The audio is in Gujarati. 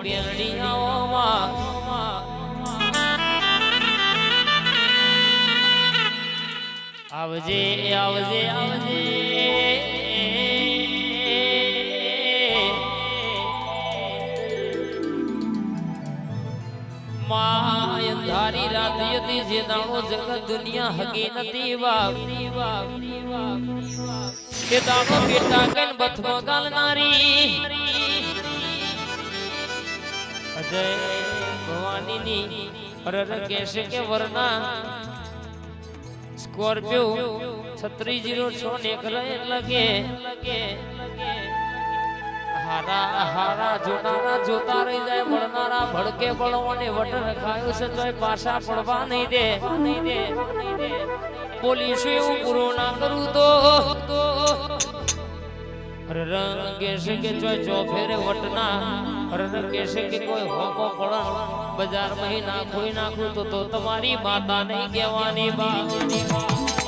બેરડિયાઓમાં આવજે આવજે આવજે માય અંધારી રાત હતી જે દાણો જગત દુનિયા હકી નથી બાપ કે દાણો બેટા કન બથમો ગાલનારી અજય ભવાનીની અરર કેશે કે વરના સ્કોર્પિયો 3606 નીકળે લગે હારા હારા જોનારા જોતા રહી જાય મળનારા ભડકે બળવાને વટ રખાયો છે તોય પાછા પડવા નહીં દે પોલીસ એવું પૂરું ના કરું તો રંગે છે કે જો ફેરે વટના રંગે છે કે કોઈ હોકો પડ બજાર માં નાખું તો તમારી માતા નહીં કહેવાની બા